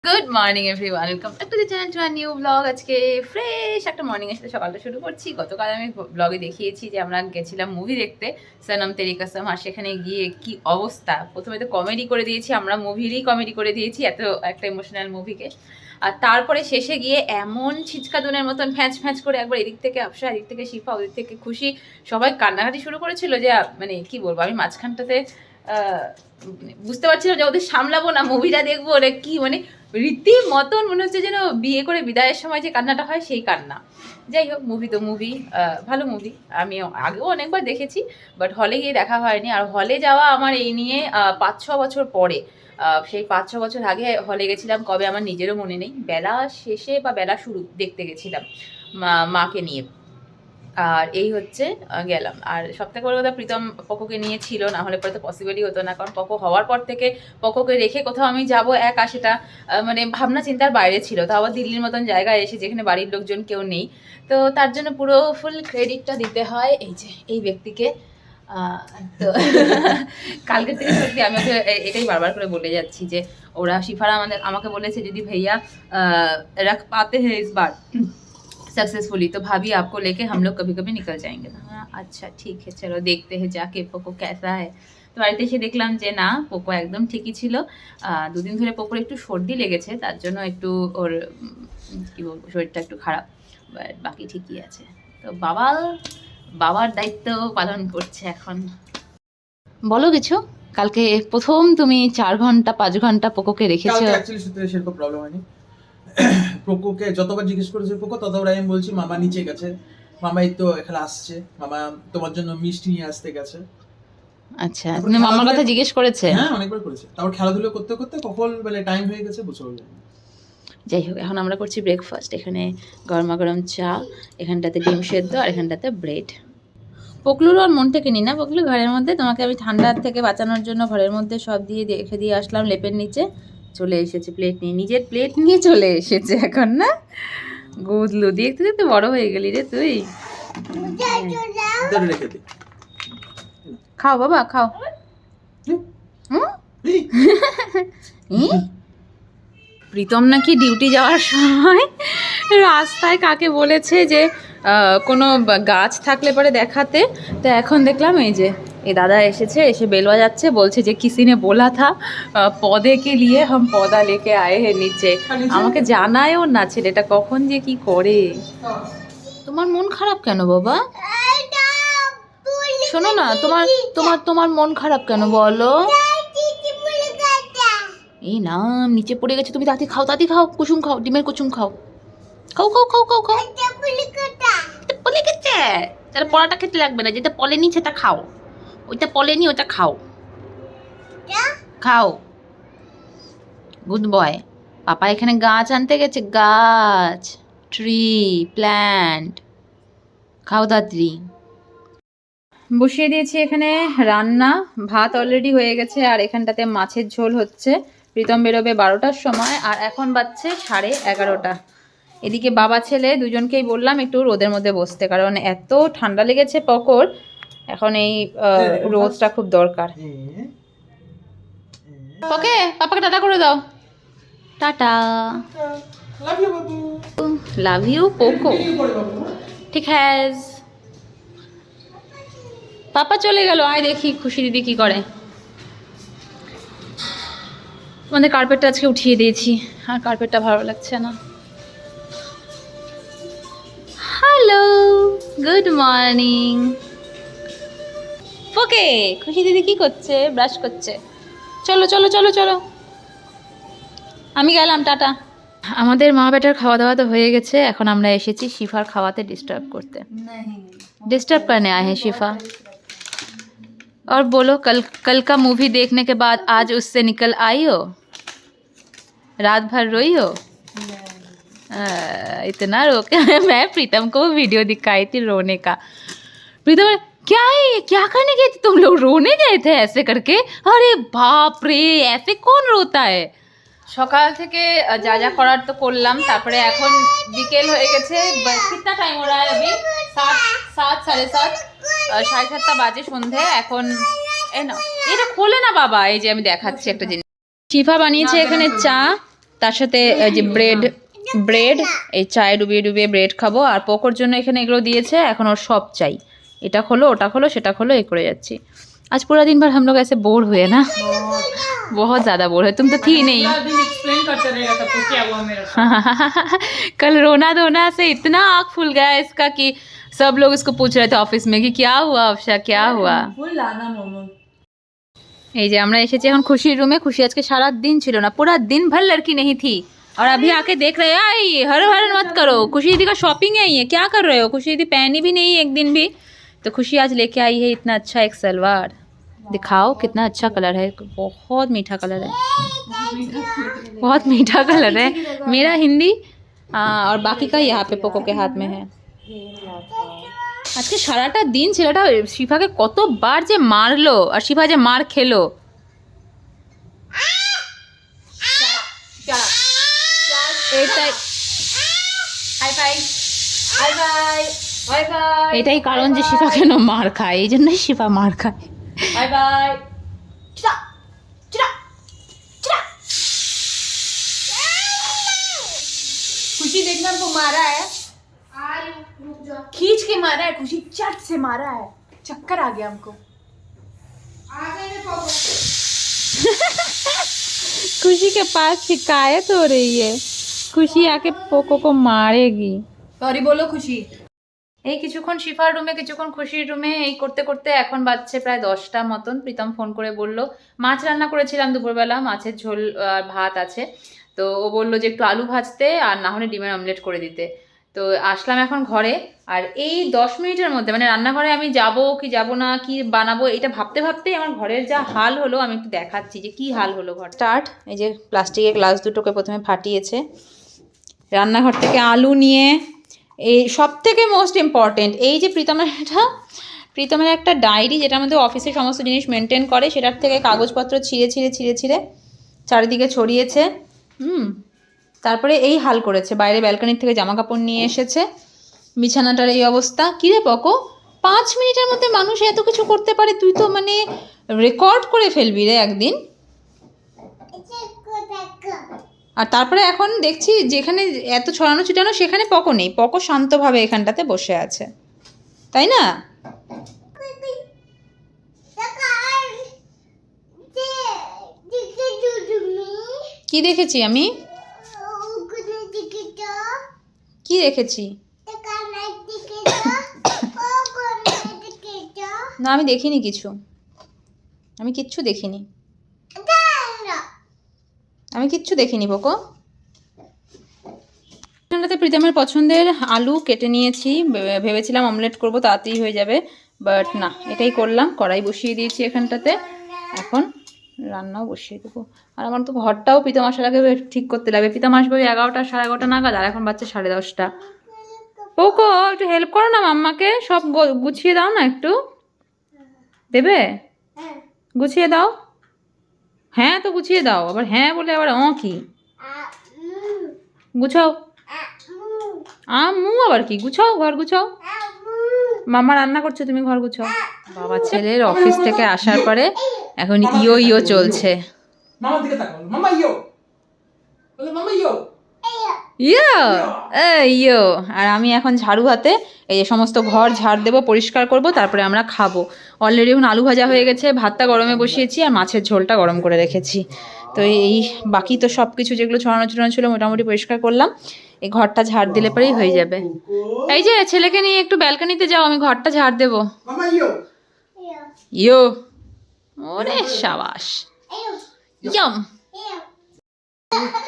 Good morning everyone, welcome back to the channel to a new blog. আজকে fresh একটা মর্নিংয়ের সাথে সকালটা শুরু করছি। গতকাল আমি ব্লগে দেখিয়েছি যে আমরা গেছিলাম মুভি দেখতে, সনম তেরি কসম। আর সেখানে গিয়ে কি অবস্থা! প্রথমে তো কমেডি করে দিয়েছি, আমরা মুভিরই কমেডি করে দিয়েছি, এত একটা ইমোশনাল মুভিকে। আর তারপরে শেষে গিয়ে এমন ছিচকাদুনের মতন ফ্যাঁচ ফ্যাঁচ করে একবার এদিক থেকে আফসা, এদিক থেকে শিফা, ওদিক থেকে খুশি, সবাই কান্নাকাটি শুরু করেছিল যে মানে কি বলবো, আমি মাঝখানটাতে বুঝতে পারছিলাম যে ওদের সামলাবো না, মুভিটা দেখবো, ওরা কি মানে রীতি মতন মনে হচ্ছে যেন বিয়ে করে বিদায়ের সময় যে কান্নাটা হয় সেই কান্না। যাই হোক, মুভি তো মুভি, ভালো মুভি। আমি আগেও অনেকবার দেখেছি, বাট হলে গিয়ে দেখা হয়নি। আর হলে যাওয়া আমার এই নিয়ে 5-6 বছর পরে, সেই 5-6 বছর আগে হলে গেছিলাম, কবে আমার নিজেরও মনে নেই, বেলা শেষে বা বেলা শুরু দেখতে গেছিলাম মাকে নিয়ে। আর এই হচ্ছে গেলাম। আর সবথেকে বড় কথা, প্রীতম পকোকে নিয়ে ছিল, না হলে পরে তো পসিবলই হতো না, কারণ পকো হওয়ার পর থেকে পকোকে রেখে কোথাও আমি যাবো একা, সেটা মানে ভাবনা চিন্তার বাইরে ছিল। তো আবার দিল্লির মতন জায়গায় এসে যেখানে বাড়ির লোকজন কেউ নেই, তো তার জন্য পুরো ফুল ক্রেডিটটা দিতে হয় এই যে এই ব্যক্তিকে। তো কালকে থেকে সত্যি আমি ওকে এটাই বারবার করে বলে যাচ্ছি যে ওরা শিফারা আমাকে বলেছে যদি ভাইয়া রাখ পাতে হ্যাঁ ইস বার सक्सेसफुली तो भाभी आपको लेके हम लोग कभी कभी निकल जाएंगे। अच्छा ठीक है, चलो देखते हैं जाके पोको कैसा है। তো বাড়িতে এসে দেখলাম যে না, পোকো একদম ঠিকই ছিল। 2 দিন ধরে পোকোর একটু সর্দি লেগেছে, তার জন্য একটু ওর কি বলবো, শরীরটা একটু খারাপ, বাট বাকি ঠিকই আছে। তো বাবার দায়িত্ব পালন করছে এখন। বলো কিছু। কালকে প্রথম তুমি 4 ঘন্টা 5 ঘন্টা পোকোকে রেখেছো। কালকে অ্যাকচুয়ালি সত্যি সেরকম প্রবলেম হয়নি। পোকোকে যতবার জিজ্ঞেস করেছে পোকো, ততবার আমি বলছি মামা নিচে গেছে, মামাই তো এখানে আসছে, মামা তোমার জন্য মিষ্টি নিয়ে আসতে গেছে। আচ্ছা, তুমি মামার কথা জিজ্ঞেস করেছে? হ্যাঁ, অনেকবার করেছে। তারপর খেলাধুলো করতে করতে কখন বলে টাইম হয়ে গেছে বুঝতে পারবে। যাই হোক, এখন আমরা করছি ব্রেকফাস্ট। এখানে গরমা গরম চা, এখানটাতে ডিম সেদ্ধ, আর এখানটাতে ব্রেড। পকলুর আর মন থেকে নি না, পকলু ঘরের মধ্যে তোমাকে আমি ঠান্ডার থেকে বাঁচানোর জন্য ঘরের মধ্যে সব দিয়ে রেখে দিয়ে আসলাম লেপের নিচে। চলে এসেছে প্লেট নিয়ে, নিজের প্লেট নিয়ে চলে এসেছে এখন। না গুদলু, দেখতে দেখতে বড় হয়ে গেলি রে তুই। খাও বাবা খাও। প্রীতম নাকি ডিউটি যাওয়ার সময় রাস্তায় কাকে বলেছে যে কোনো গাছ থাকলে পরে দেখাতে। তো এখন দেখলাম এই যে এই দাদা এসেছে, এসে বেল বাজাচ্ছে, বলছে যে কিসি নে बोला था पौधे के लिए हम पौधा लेके आए हैं नीचे। আমাকে জানায়ও না ছেলেটা কখন যে কি করে। তোমার মন খারাপ কেন বাবা? শোনো না, তোমার তোমার তোমার মন খারাপ কেন বলো? এই না, নিচে পড়ে গেছে, তুমি তাড়াতাড়ি খাও, তাড়াতাড়ি খাও, কুসুম খাও, ডিমের কুসুম খাও, খাও খাও খাও খাও খাও। পলে গেছে, তাহলে পলাটা খেতে লাগবে না, যেটা পলেনি সেটা খাও, ওইটা পলেনি ওটা খাও, খাও। Good boy. পাপা এখানে গাছ আনতে গেছে, গাছ, ট্রি, প্ল্যান্ট, খাও তাড়াতাড়ি। বসিয়ে দিয়েছি এখানে রান্না, ভাত অলরেডি হয়ে গেছে, আর এখানটাতে মাছের ঝোল হচ্ছে। প্রীতম বেরোবে 12টার সময়, আর এখন বাজছে 11:30। এদিকে বাবা ছেলে দুজনকেই বললাম একটু রোদের মধ্যে বসতে, কারণ এত ঠান্ডা লেগেছে পকর, এখন এই রোদটা খুব দরকার। ওকে, পাপাকে টাটা করে দাও। Tata, love you Poko. ঠিক হ্যাজ। পাপা চলে গেল, আয় দেখি খুশি দিদি কি করে। আমাদের কার্পেটটা আজকে উঠিয়ে দিয়েছি, আর কার্পেটটা ভালো লাগছে না। Hello, good morning. ওকে, খুশি দিদি কি করছে? ব্রাশ করছে। চলো চলো চলো চলো, আমি গেলাম, টাটা। আমাদের মা বেটার খাওয়া দাওয়া তো হয়ে গেছে, এখন আমরা এসেছি শিফার খাওয়াতে ডিস্টার্ব করতে। डिस्टर्ब करने आए हैं शिफा। और बोलो, कल का मूवी देखने के बाद आज उससे निकल आई हो? रात भर रोई हो? इतना रो के मैं प्रीतम को वीडियो दिखाई थी रोने का। प्रीतम, क्या है ये, क्या करने गए थे तुम लोग? रोने गए थे ऐसे करके? अरे बाप रे, ऐसे कौन रोता है? সকাল থেকে যা যা করার তো করলাম, তারপরে এখন বিকেল হয়ে গেছে। কিতনা টাইম हो रहा है अभी? 7 সাড়ে 7 বাজে সন্ধে এখন। এই না, এটা খোলে না বাবা, এই যে আমি দেখাচ্ছি একটা জিনিস। শিফা বানিয়েছে এখানে চা, তার সাথে এই যে ব্রেড এই চায়ে ডুবিয়ে ডুবিয়ে ব্রেড খাবো। আর পোকোর জন্য এখানে এগুলো দিয়েছে, এখন ওর সব চাই, এটা খোলো ওটা খোলো সেটা খোলো, এই করে যাচ্ছি। आज पूरा दिन भर हम लोग ऐसे बोर हुए ना, बहुत ज़्यादा बोर हुए। तुम तो थी नहीं। एक्सप्लेन करते रहेगा सबको क्या हुआ मेरा। कल रोना धोना से इतना आँख फूल गया इसका कि सब लोग इसको पूछ रहे थे ऑफिस में कि क्या हुआ अफशा, क्या हुआ। फुल लाना मोमो। এই যে আমরা এসেছি এখন খুশির রুমে। খুশি আজকে সারা দিন ছিল না, पूरा दिन भर लड़की नहीं थी और अभी आके देख रहे हैं। आई हर हर मत करो, खुशी दीदी का शॉपिंग है ये, क्या कर रहे हो? खुशी दीदी पहनी भी नहीं एक दिन भी। तो खुशी आज लेके आई है इतना अच्छा एक सलवार, दिखाओ कितना अच्छा कलर है, बहुत मीठा कलर है, बहुत मीठा कलर है। मेरा हिंदी और बाकी का यहाँ पे पोको के हाथ में है। আজকে সারাটা দিন ছেলেটা শিফাকে কতবার যে মারলো আর শিফা যে মার খেলো। এটাই কারণ যে শিফা কেন মার খায়, এই জন্যই শিফা মার খায়। Bye bye. खुशी देखना हमको मारा है, खींच के मारा है, खुशी चट से मारा है, चक्कर आ गया हमको। खुशी के पास शिकायत हो रही है, खुशी आके पोको को मारेगी। सॉरी बोलो खुशी। এই কিছুক্ষণ শিফার রুমে কিছুক্ষণ খুশির রুমে এই করতে করতে এখন বাজছে প্রায় 10টা মতন। প্রীতম ফোন করে বলল মাছ রান্না করেছিলাম দুপুরবেলা, মাছের ঝোল আর ভাত আছে, তো ও বললো যে একটু আলু ভাজতে আর না হলে ডিমের অমলেট করে দিতে। তো আসলাম এখন ঘরে, আর এই 10 মিনিটের মধ্যে মানে রান্নাঘরে আমি যাব কি যাব না কি বানাবো এটা ভাবতে ভাবতেই আমার ঘরের যা হাল হলো, আমি একটু দেখাচ্ছি যে কি হাল হলো ঘর। স্টার্ট, এই যে প্লাস্টিকের গ্লাস দুটোকে প্রথমে ফাটিয়েছে, রান্নাঘর থেকে আলু নিয়ে এই সব থেকে মোস্ট ইম্পর্টেন্ট এই যে প্রীতমের একটা ডায়েরি যেটার মধ্যে অফিসের সমস্ত জিনিস মেনটেন করে, সেটার থেকে কাগজপত্র ছিঁড়ে চারিদিকে ছড়িয়েছে। তারপরে এই হাল করেছে, বাইরে ব্যালকনি থেকে জামা কাপড় নিয়ে এসেছে, বিছানাটার এই অবস্থা। কিরে পকো, 5 মিনিটের মধ্যে মানুষ এত কিছু করতে পারে, তুই তো মানে রেকর্ড করে ফেলবি রে একদিন। আর তারপরে এখন দেখছি যেখানে এত ছড়ানো ছিটানো সেখানে পকো নেই, পকো শান্তভাবে এখানটাতে বসে আছে, তাই না? কি দেখেছি আমি, কি দেখেছি? না আমি দেখিনি কিছু, আমি কিচ্ছু দেখিনি, আমি কিচ্ছু দেখিনি পোকো। এখানটাতে প্রীতমের পছন্দের আলু কেটে নিয়েছি, ভেবেছিলাম অমলেট করব তাড়াতাড়ি হয়ে যাবে, বাট না, এটাই করলাম। কড়াই বসিয়ে দিয়েছি এখানটাতে, এখন রান্নাও বসিয়ে দেবো। আর আমার তো ঘরটাও প্রীতম আসার আগে ঠিক করতে লাগবে। প্রীতম আসবে ওই 11টা 11:30 নাগাদ, আর এখন বাচ্চা 10:30। পোকো একটু হেল্প করো না মাম্মাকে, সব গুছিয়ে দাও না একটু, দেবে? গুছিয়ে দাও। হ্যাঁ তো গুছিয়ে দাও, আবার হ্যাঁ বলে আবার কি গুছাও, আবার কি গুছাও, ঘর গুছাও। মামা রান্না করছে, তুমি ঘর গুছাও। বাবা ছেলের অফিস থেকে আসার পরে এখন ইয়ো চলছে। মামার দিকে তাকাও, মামা ইয়ো বলো, মামা ইয়ো ইয়ো। আর আমি এখন ঝাড়ু হাতে এই যে সমস্ত ঘর ঝাড় দেবো, পরিষ্কার করব, তারপরে আমরা খাবো। অলরেডি এখন আলু ভাজা হয়ে গেছে, ভাতটা গরমে বসিয়েছি আর মাছের ঝোলটা গরম করে রেখেছি। তো এই বাকি তো সব কিছু যেগুলো ছড়ানো ছিল মোটামুটি পরিষ্কার করলাম, এই ঘরটা ঝাড় দিলে পরেই হয়ে যাবে। এই যে ছেলেকে নিয়ে একটু ব্যালকনিতে যাও, আমি ঘরটা ঝাড় দেবো। ইয়ো ওরে সাবাস, ইয়ম।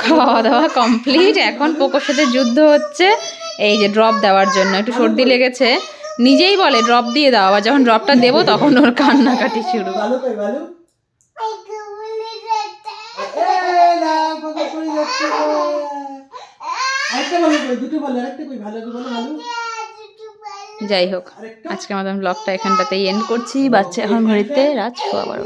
খাওয়া দাওয়া কমপ্লিট, এখন পোকোর সাথে যুদ্ধ হচ্ছে এই যে ড্রপ দেওয়ার জন্য। একটু সর্দি লেগেছে, নিজেই বলে ড্রপ দিয়ে দাও, আবার যখন ড্রপটা দেবো তখন ওর কান্নাকাটি শুরু। যাই হোক, আজকে আমাদের ব্লগটা এখানটাতেই এন্ড করছি। বাচ্চা এখন ঘড়িতে রাত 12:15।